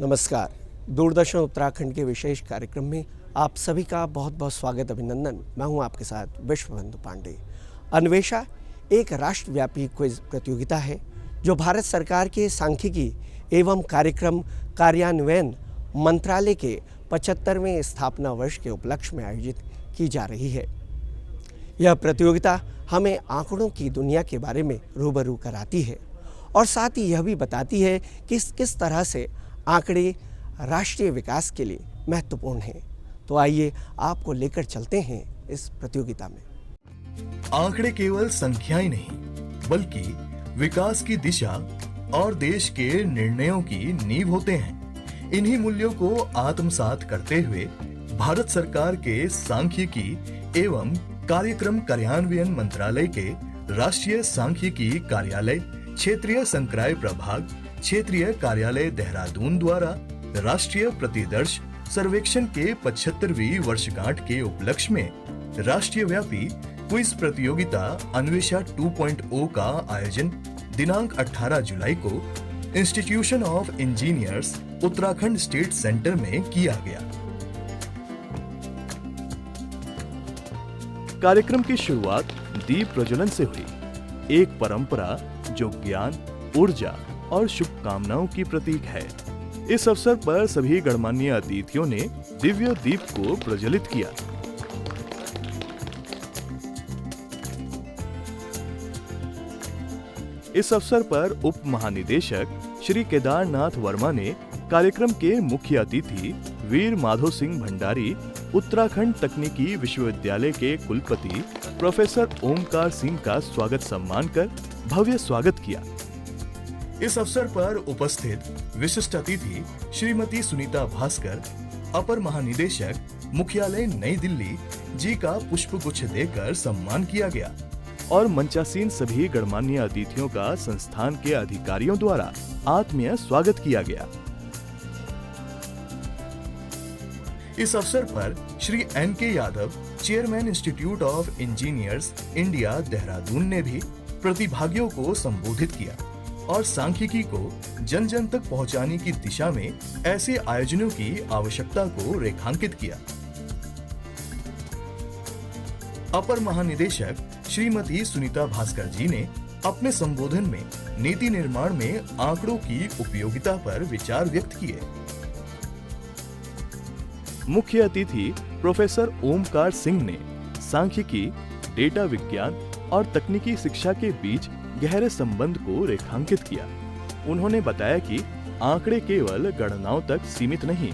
नमस्कार। दूरदर्शन उत्तराखंड के विशेष कार्यक्रम में आप सभी का बहुत बहुत स्वागत, अभिनंदन। मैं हूं आपके साथ विश्वबंधु पांडे। अन्वेषा एक राष्ट्रव्यापी क्विज प्रतियोगिता है जो भारत सरकार के सांख्यिकी एवं कार्यक्रम कार्यान्वयन मंत्रालय के 75वें स्थापना वर्ष के उपलक्ष्य में आयोजित की जा रही है। यह प्रतियोगिता हमें आंकड़ों की दुनिया के बारे में रूबरू कराती है और साथ ही यह भी बताती है कि किस तरह से आंकड़े राष्ट्रीय विकास के लिए महत्वपूर्ण हैं। तो आइए आपको लेकर चलते हैं इस प्रतियोगिता में। आंकड़े केवल संख्याएं नहीं, बल्कि विकास की दिशा और देश के निर्णयों की नींव होते हैं। इन्हीं मूल्यों को आत्मसात करते हुए भारत सरकार के सांख्यिकी एवं कार्यक्रम कार्यान्वयन मंत्रालय के राष्ट्रीय सांख्यिकी कार्यालय, क्षेत्रीय संकाय प्रभाग, क्षेत्रीय कार्यालय देहरादून द्वारा राष्ट्रीय प्रतिदर्श सर्वेक्षण के 75वीं वर्षगांठ के उपलक्ष्य में राष्ट्रीय व्यापी क्विज प्रतियोगिता अन्वेषा 2.0 का आयोजन दिनांक 18 जुलाई को institution of engineers Uttarakhand state centre में किया गया। कार्यक्रम की शुरुआत दीप प्रज्वलन से हुई, एक परंपरा जो ज्ञान, ऊर्जा और शुभकामनाओं की प्रतीक है। इस अवसर पर सभी गणमान्य अतिथियों ने दिव्य दीप को प्रज्वलित किया। इस अवसर पर उप महानिदेशक श्री केदारनाथ वर्मा ने कार्यक्रम के मुख्य अतिथि वीर माधो सिंह भंडारी, उत्तराखंड तकनीकी विश्वविद्यालय के कुलपति प्रोफेसर ओमकार सिंह का स्वागत सम्मान कर भव्य स्वागत किया। इस अवसर पर उपस्थित विशिष्ट अतिथि श्रीमती सुनीता भास्कर, अपर महानिदेशक मुख्यालय नई दिल्ली जी का पुष्प गुच्छ देकर सम्मान किया गया और मंचासीन सभी गणमान्य अतिथियों का संस्थान के अधिकारियों द्वारा आत्मीय स्वागत किया गया। इस अवसर पर Shri NK Yadav, chairman institute of engineers India Dehradun ने भी प्रतिभागियों को संबोधित किया और सांख्यिकी को जन जन तक पहुंचाने की दिशा में ऐसे आयोजनों की आवश्यकता को रेखांकित किया। अपर महानिदेशक श्रीमती सुनीता भास्कर जी ने अपने संबोधन में नीति निर्माण में आंकड़ों की उपयोगिता पर विचार व्यक्त किए। मुख्य अतिथि प्रोफेसर ओमकार सिंह ने सांख्यिकी, डेटा विज्ञान और तकनीकी शिक्षा के बीच गहरे संबंध को रेखांकित किया। उन्होंने बताया कि आंकड़े केवल गणनाओं तक सीमित नहीं,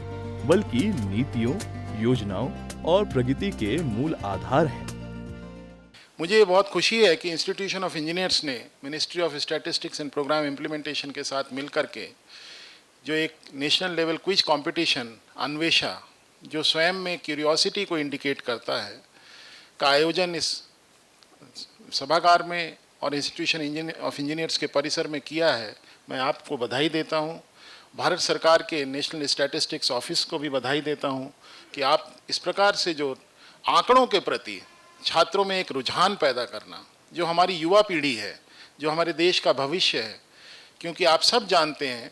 बल्कि नीतियों, योजनाओं और प्रगति के मूल आधार हैं। मुझे बहुत खुशी है कि इंस्टीट्यूशन ऑफ इंजीनियर्स ने ministry of statistics and programme implementation के साथ मिलकर के जो एक national level quiz competition Anvesha, जो स्वयं में क्यूरियोसिटी को इंडिकेट करता है, का आयोजन इस सभागार में और इंस्टीट्यूशन ऑफ इंजीनियर्स के परिसर में किया है। मैं आपको बधाई देता हूं। भारत सरकार के नेशनल स्टैटिस्टिक्स ऑफिस को भी बधाई देता हूं कि आप इस प्रकार से जो आंकड़ों के प्रति छात्रों में एक रुझान पैदा करना, जो हमारी युवा पीढ़ी है, जो हमारे देश का भविष्य है, क्योंकि आप सब जानते हैं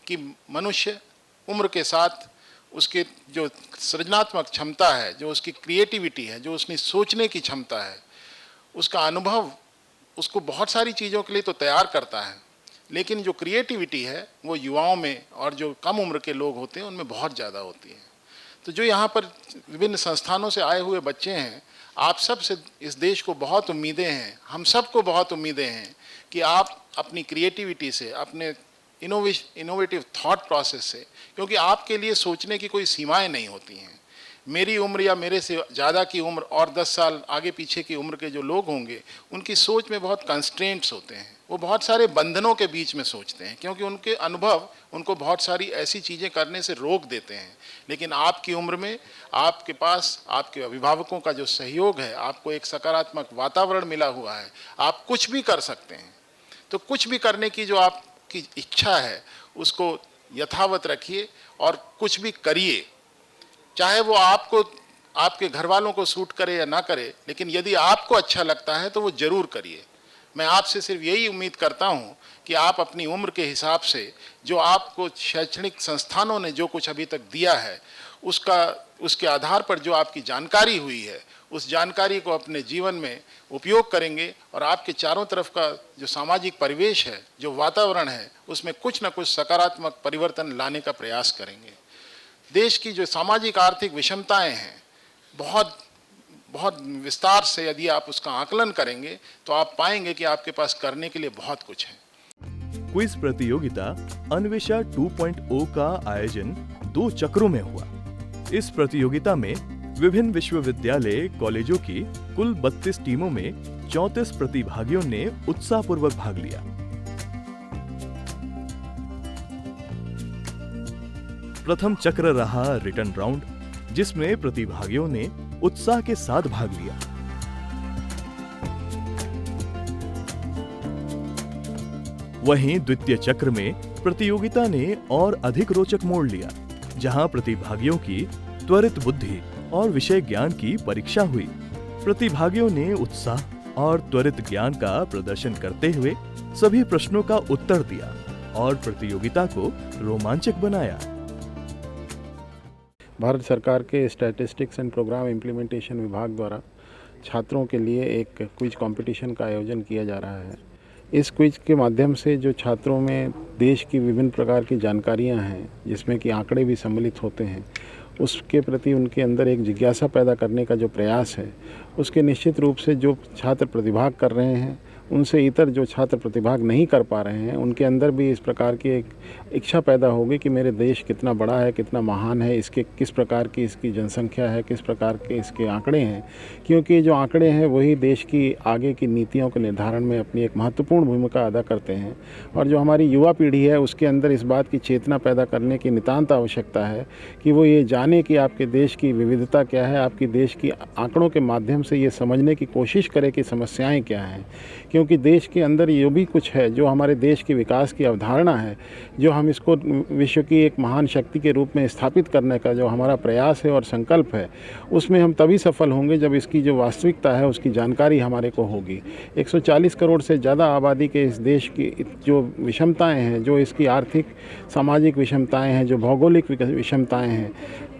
कि मनुष्य उम्र के साथ उसके जो सृजनात्मक क्षमता है, जो उसकी क्रिएटिविटी है, जो उसकी सोचने की क्षमता है, उसका अनुभव उसको बहुत सारी चीज़ों के लिए तो तैयार करता है, लेकिन जो क्रिएटिविटी है वो युवाओं में और जो कम उम्र के लोग होते हैं उनमें बहुत ज़्यादा होती है। तो जो यहाँ पर विभिन्न संस्थानों से आए हुए बच्चे हैं, आप सब से इस देश को बहुत उम्मीदें हैं, हम सबको बहुत उम्मीदें हैं कि आप अपनी क्रिएटिविटी से, अपने इनोवेटिव थॉट प्रोसेस से, क्योंकि आपके लिए सोचने की कोई सीमाएं नहीं होती हैं। मेरी उम्र या मेरे से ज़्यादा की उम्र और 10 साल आगे पीछे की उम्र के जो लोग होंगे, उनकी सोच में बहुत कंस्ट्रेंट्स होते हैं, वो बहुत सारे बंधनों के बीच में सोचते हैं, क्योंकि उनके अनुभव उनको बहुत सारी ऐसी चीज़ें करने से रोक देते हैं। लेकिन आपकी उम्र में आपके पास आपके अभिभावकों का जो सहयोग है, आपको एक सकारात्मक वातावरण मिला हुआ है, आप कुछ भी कर सकते हैं। तो कुछ भी करने की जो आपकी इच्छा है उसको यथावत रखिए और कुछ भी करिए, चाहे वो आपको, आपके घर वालों को सूट करे या ना करे, लेकिन यदि आपको अच्छा लगता है तो वो जरूर करिए। मैं आपसे सिर्फ यही उम्मीद करता हूं कि आप अपनी उम्र के हिसाब से जो आपको शैक्षणिक संस्थानों ने जो कुछ अभी तक दिया है उसके आधार पर जो आपकी जानकारी हुई है उस जानकारी को अपने जीवन में उपयोग करेंगे और आपके चारों तरफ का जो सामाजिक परिवेश है, जो वातावरण है, उसमें कुछ न कुछ सकारात्मक परिवर्तन लाने का प्रयास करेंगे। देश की जो सामाजिक आर्थिक विषमताएं हैं, बहुत बहुत विस्तार से यदि आप उसका आकलन करेंगे तो आप पाएंगे कि आपके पास करने के लिए बहुत कुछ है। क्विज प्रतियोगिता अन्वेषा 2.0 का आयोजन 2 चक्रों में हुआ। इस प्रतियोगिता में विभिन्न विश्वविद्यालय कॉलेजों की कुल 32 टीमों में 34 प्रतिभागियों ने उत्साहपूर्वक भाग लिया। प्रथम चक्र रहा रिटर्न राउंड, जिसमें प्रतिभागियों ने उत्साह के साथ भाग लिया। वहीं द्वितीय चक्र में प्रतियोगिता ने और अधिक रोचक मोड़ लिया, जहां प्रतिभागियों की त्वरित बुद्धि और विषय ज्ञान की परीक्षा हुई। प्रतिभागियों ने उत्साह और त्वरित ज्ञान का प्रदर्शन करते हुए सभी प्रश्नों का उत्तर दिया और प्रतियोगिता को रोमांचक बनाया। भारत सरकार के स्टैटिस्टिक्स एंड प्रोग्राम इम्प्लीमेंटेशन विभाग द्वारा छात्रों के लिए एक क्विज कंपटीशन का आयोजन किया जा रहा है। इस क्विज के माध्यम से जो छात्रों में देश की विभिन्न प्रकार की जानकारियां हैं, जिसमें कि आंकड़े भी सम्मिलित होते हैं, उसके प्रति उनके अंदर एक जिज्ञासा पैदा करने का जो प्रयास है, उसके निश्चित रूप से जो छात्र प्रतिभाग कर रहे हैं उनसे इतर जो छात्र प्रतिभाग नहीं कर पा रहे हैं, उनके अंदर भी इस प्रकार की एक इच्छा पैदा होगी कि मेरे देश कितना बड़ा है, कितना महान है, इसके किस प्रकार की इसकी जनसंख्या है, किस प्रकार के इसके आंकड़े हैं, क्योंकि जो आंकड़े हैं वही देश की आगे की नीतियों के निर्धारण में अपनी एक महत्वपूर्ण भूमिका अदा करते हैं। और जो हमारी युवा पीढ़ी है उसके अंदर इस बात की चेतना पैदा करने की नितांत आवश्यकता है कि वो ये जाने कि आपके देश की विविधता क्या है, आपकी देश की आंकड़ों के माध्यम से ये समझने की कोशिश करे कि समस्याएँ क्या हैं, क्योंकि देश के अंदर ये भी कुछ है जो हमारे देश के विकास की अवधारणा है, जो हम इसको विश्व की एक महान शक्ति के रूप में स्थापित करने का जो हमारा प्रयास है और संकल्प है, उसमें हम तभी सफल होंगे जब इसकी जो वास्तविकता है उसकी जानकारी हमारे को होगी। 140 करोड़ से ज़्यादा आबादी के इस देश की जो विषमताएं हैं, जो इसकी आर्थिक सामाजिक विषमताएं हैं, जो भौगोलिक विषमताएं हैं,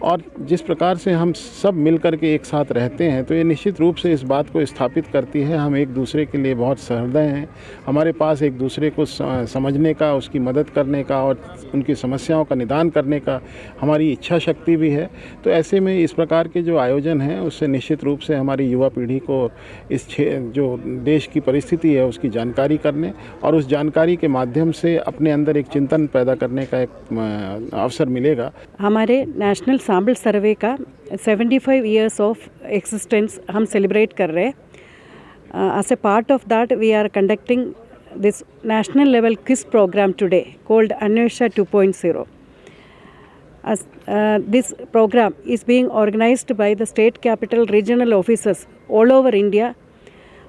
और जिस प्रकार से हम सब मिलकर के एक साथ रहते हैं, तो ये निश्चित रूप से इस बात को स्थापित करती है हम एक दूसरे के लिए बहुत सहृदय हैं। हमारे पास एक दूसरे को समझने का, उसकी मदद करने का और उनकी समस्याओं का निदान करने का हमारी इच्छा शक्ति भी है। तो ऐसे में इस प्रकार के जो आयोजन हैं उससे निश्चित रूप से हमारी युवा पीढ़ी को इस जो देश की परिस्थिति है उसकी जानकारी करने और उस जानकारी के माध्यम से अपने अंदर एक चिंतन पैदा करने का एक अवसर मिलेगा। हमारे नेशनल सैम्पल सर्वे का 75 ईयर्स ऑफ एक्सिस्टेंस हम सेलिब्रेट कर रहे हैं। As a part of that, we are conducting this national level quiz program today called Anvesha 2.0. As this program is being organized by the state capital regional offices all over India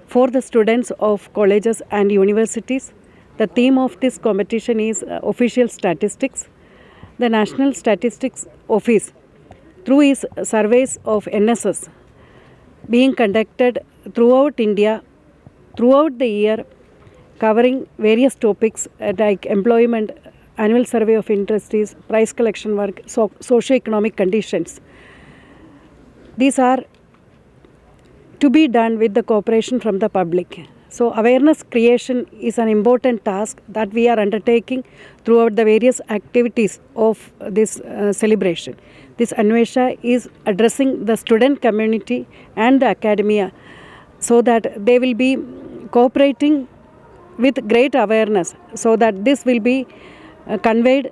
for the students of colleges and universities. The theme of this competition is official statistics. The National Statistics Office, through its surveys of NSS, being conducted throughout India, throughout the year, covering various topics like employment, annual survey of industries, price collection work, socio-economic conditions. These are to be done with the cooperation from the public. So awareness creation is an important task that we are undertaking throughout the various activities of this celebration. This Anvesha is addressing the student community and the academia so that they will be cooperating with great awareness, so that this will be conveyed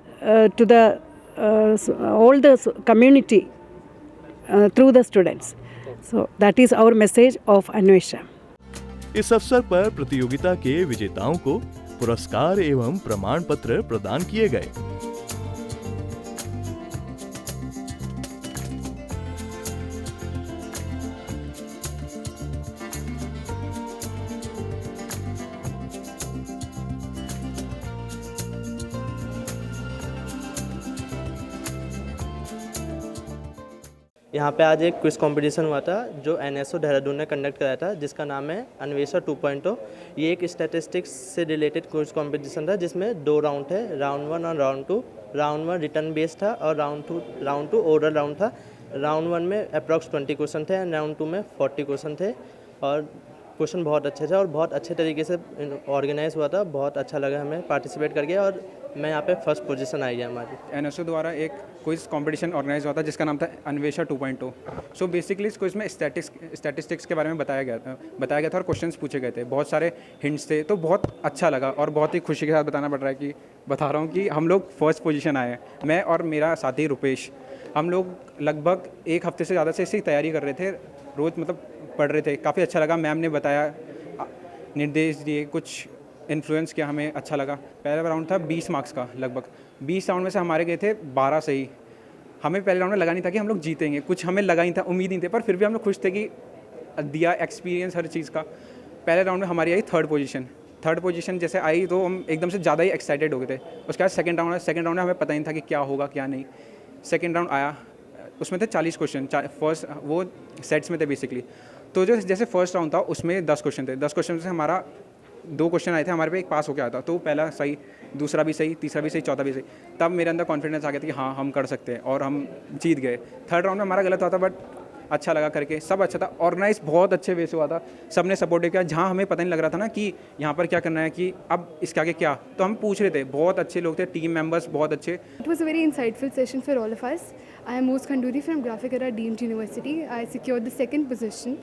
to the all the community through the students. So that is our message of Anvesha. इस अवसर पर प्रतियोगिता के विजेताओं को पुरस्कार एवं प्रमाण पत्र प्रदान किए गए। यहाँ पे आज एक क्विज़ कंपटीशन हुआ था जो एनएसओ देहरादून ने कंडक्ट कराया था, जिसका नाम है अन्वेषा 2.0। ये एक स्टैटिस्टिक्स से रिलेटेड क्विज़ कंपटीशन था जिसमें 2 राउंड थे, राउंड 1 और राउंड 2। राउंड 1 रिटर्न बेस्ड था और राउंड 2 ओरल राउंड था। राउंड 1 में अप्रॉक्स 20 क्वेश्चन थे एंड राउंड 2 में 40 क्वेश्चन थे और क्वेश्चन बहुत अच्छे थे और बहुत अच्छे तरीके से ऑर्गेनाइज हुआ था। बहुत अच्छा लगा हमें पार्टिसिपेट करके और मैं यहाँ पे फर्स्ट पोजीशन आई है हमारी। एनएसओ द्वारा एक क्विज़ कंपटीशन ऑर्गेनाइज हुआ था जिसका नाम था अन्वेषा 2.0। सो बेसिकली इस क्विज़ में स्टैटिस्टिक्स के बारे में बताया गया था और क्वेश्चंस पूछे गए थे, बहुत सारे हिंट्स थे, तो बहुत अच्छा लगा और बहुत ही खुशी के साथ बता रहा हूँ कि हम लोग फर्स्ट पोजीशन आए हैं। मैं और मेरा साथी रुपेश, हम लोग लगभग एक हफ्ते से ज़्यादा से इसकी तैयारी कर रहे थे, रोज़ मतलब पढ़ रहे थे। काफ़ी अच्छा लगा, मैम ने बताया, निर्देश दिए, कुछ इन्फ्लुएंस किया, हमें अच्छा लगा। पहला राउंड था 20 मार्क्स का, लगभग 20 राउंड में से हमारे गए थे 12 सही। हमें पहले राउंड में लगा नहीं था कि हम लोग जीतेंगे, कुछ हमें लगा नहीं था, उम्मीद नहीं थे, पर फिर भी हम लोग खुश थे कि दिया एक्सपीरियंस हर चीज़ का। पहले राउंड में हमारी आई थर्ड पोजीशन जैसे आई तो हम एकदम से ज़्यादा ही एक्साइटेड हो गए थे। उसके बाद सेकंड राउंड में हमें पता नहीं था कि क्या होगा क्या नहीं। सेकंड राउंड आया, उसमें थे 40 क्वेश्चन, फर्स्ट वो सेट्स में थे बेसिकली। तो जो जैसे फर्स्ट राउंड था उसमें 10 क्वेश्चन थे, 10 क्वेश्चन से हमारा 2 क्वेश्चन आए थे हमारे पे, एक पास हो गया था। तो पहला सही, दूसरा भी सही, तीसरा भी सही, चौथा भी सही। तब मेरे अंदर कॉन्फिडेंस आ गया था कि हाँ हम कर सकते हैं और हम जीत गए। थर्ड राउंड में हमारा गलत हुआ था बट अच्छा लगा करके, सब अच्छा था, ऑर्गेनाइज बहुत अच्छे वे से हुआ था, सब ने सपोर्टिव किया। जहाँ हमें पता नहीं लग रहा था ना कि यहाँ पर क्या करना है, कि अब इसके आगे क्या, तो हम पूछ रहे थे। बहुत अच्छे लोग थे, टीम मेंबर्स बहुत अच्छे। It was a very insightful session for all of us. I am Moz Khanduri from Graphic Era DMT University. I secured the second position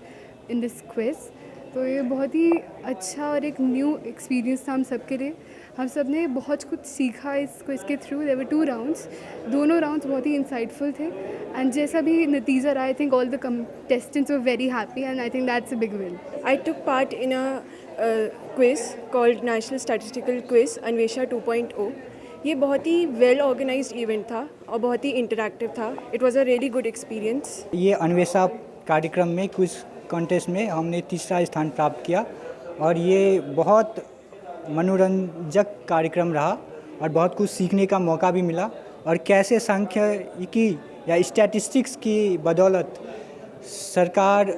in this quiz. तो ये बहुत ही अच्छा और एक न्यू एक्सपीरियंस था हम सब के लिए। हम सब ने बहुत कुछ सीखा इस क्विज के थ्रू। देयर वर 2 राउंड्स, दोनों राउंड्स बहुत ही इंसाइटफुल थे एंड जैसा भी नतीजा रहा, I think all the contestants were very happy and I think that's a big win. I took part in a quiz called National Statistical Quiz Anvesha 2.0. ये बहुत ही well organised event था और बहुत ही इंटरैक्टिव था। It was a really good experience. ये अन्वेषा कार्यक्रम में quiz contest में हमने तीसरा स्थान प्राप्त किया और ये बहुत मनोरंजक कार्यक्रम रहा और बहुत कुछ सीखने का मौका भी मिला और कैसे सांख्यिकी या स्टैटिस्टिक्स की बदौलत सरकार,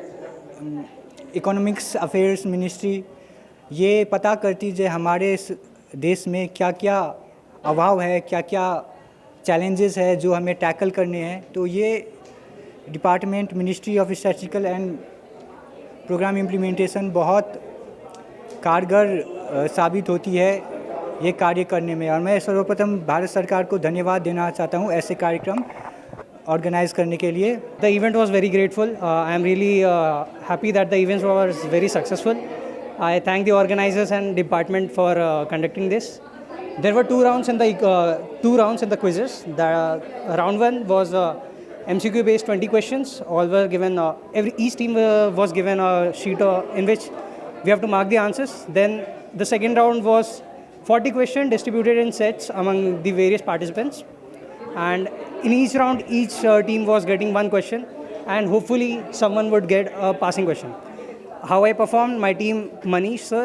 इकोनॉमिक्स अफेयर्स मिनिस्ट्री ये पता करती है हमारे देश में क्या क्या अभाव है, क्या क्या चैलेंजेस है जो हमें टैकल करने हैं। तो ये department ministry of statistical and programme implementation बहुत कारगर साबित होती है ये कार्य करने में और मैं सर्वप्रथम भारत सरकार को धन्यवाद देना चाहता हूँ ऐसे कार्यक्रम ऑर्गेनाइज करने के लिए। The event was very grateful. I am really happy that the event was very successful. I thank the organizers and department for conducting this. There were 2 rounds in the quizzes. The round 1 was MCQ based 20 questions. All were given. Each team was given a sheet in which we have to mark the answers. Then the second round was 40 questions distributed in sets among the various participants. And in each round, each team was getting 1 question, and hopefully someone would get a passing question. How I performed, my team, Manish sir,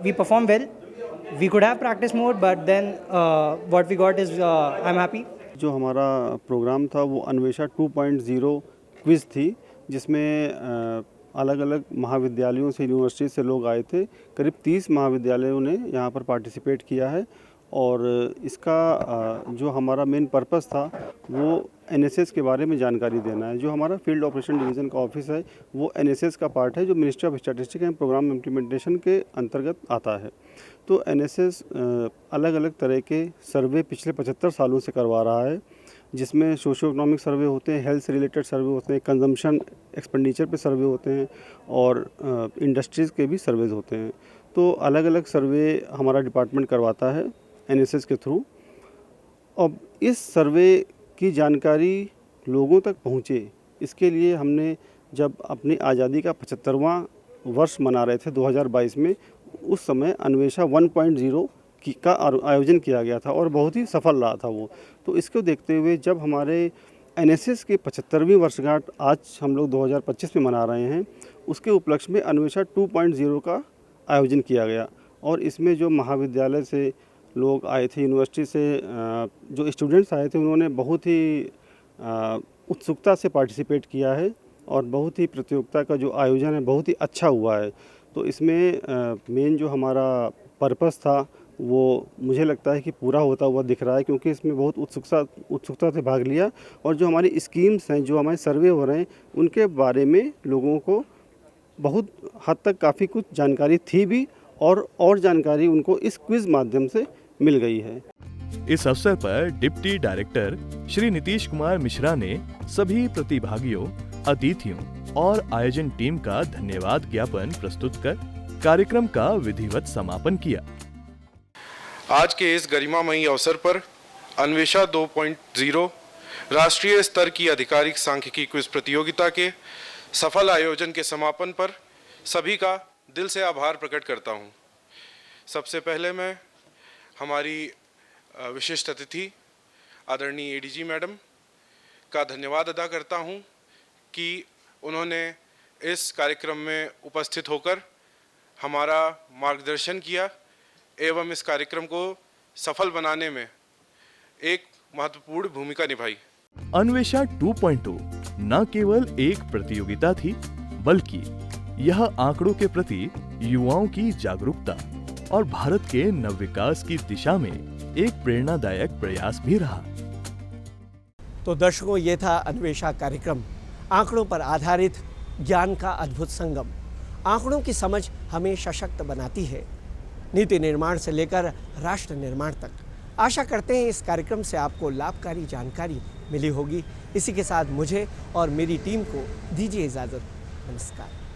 we performed well. We could have practiced more, but then what we got is I'm happy. जो हमारा programme था वो Anvesha 2.0 quiz थी जिसमें अलग अलग महाविद्यालयों से, यूनिवर्सिटी से लोग आए थे। करीब 30 महाविद्यालयों ने यहाँ पर पार्टिसिपेट किया है और इसका जो हमारा मेन पर्पस था वो एनएसएस के बारे में जानकारी देना है। जो हमारा फील्ड ऑपरेशन डिवीज़न का ऑफिस है वो एनएसएस का पार्ट है जो ministry of statistics and programme implementation के अंतर्गत आता है। तो एनएसएस अलग अलग तरह के सर्वे पिछले 75 सालों से करवा रहा है जिसमें सोशो इकोनॉमिक सर्वे होते हैं, हेल्थ से रिलेटेड सर्वे होते हैं, कंजम्पशन एक्सपेंडिचर पे सर्वे होते हैं और इंडस्ट्रीज़ के भी सर्वेज होते हैं। तो अलग अलग सर्वे हमारा डिपार्टमेंट करवाता है एनएसएस के थ्रू। अब इस सर्वे की जानकारी लोगों तक पहुँचे इसके लिए हमने जब अपनी आज़ादी का 75वां वर्ष मना रहे थे 2022 में, उस समय अन्वेषा 1.0 का आयोजन किया गया था और बहुत ही सफल रहा था वो। तो इसको देखते हुए जब हमारे एनएसएस के 75वीं वर्षगांठ आज हम लोग 2025 में मना रहे हैं, उसके उपलक्ष्य में अन्वेषा 2.0 का आयोजन किया गया और इसमें जो महाविद्यालय से लोग आए थे, यूनिवर्सिटी से जो स्टूडेंट्स आए थे, उन्होंने बहुत ही उत्सुकता से पार्टिसिपेट किया है और बहुत ही प्रतियोगिता का जो आयोजन है बहुत ही अच्छा हुआ है। तो इसमें मेन जो हमारा पर्पस था वो मुझे लगता है कि पूरा होता हुआ दिख रहा है, क्योंकि इसमें बहुत उत्सुकता से भाग लिया और जो हमारी स्कीम्स हैं, जो हमारे सर्वे हो रहे हैं, उनके बारे में लोगों को बहुत हद तक काफ़ी कुछ जानकारी थी भी और जानकारी उनको इस क्विज़ माध्यम से मिल गई है। इस अवसर पर डिप्टी डायरेक्टर श्री नीतीश कुमार मिश्रा ने सभी प्रतिभागियों, अतिथियों और आयोजन टीम का धन्यवाद ज्ञापन प्रस्तुत कर कार्यक्रम का विधिवत समापन किया। आज के इस गरिमामयी अवसर पर अन्वेषा 2.0 राष्ट्रीय स्तर की आधिकारिक सांख्यिकी क्विज प्रतियोगिता के सफल आयोजन के समापन पर सभी का दिल से आभार प्रकट करता हूं। सबसे पहले मैं हमारी विशिष्ट अतिथि आदरणीय एडीजी मैडम का धन्यवाद अदा करता हूं कि उन्होंने इस कार्यक्रम में उपस्थित होकर हमारा मार्गदर्शन किया एवं इस कार्यक्रम को सफल बनाने में एक महत्वपूर्ण भूमिका निभाई। अन्वेषा 2.0 न केवल एक प्रतियोगिता थी, बल्कि यह आंकड़ों के प्रति युवाओं की जागरूकता और भारत के नवविकास की दिशा में एक प्रेरणादायक प्रयास भी रहा। तो दर्शकों, ये था अन्वेषा कार्यक्रम, आंकड़ों पर आधारित ज्ञान का अद्भुत संगम। आंकड़ों की समझ हमें सशक्त बनाती है, नीति निर्माण से लेकर राष्ट्र निर्माण तक। आशा करते हैं इस कार्यक्रम से आपको लाभकारी जानकारी मिली होगी। इसी के साथ मुझे और मेरी टीम को दीजिए इजाज़त। नमस्कार।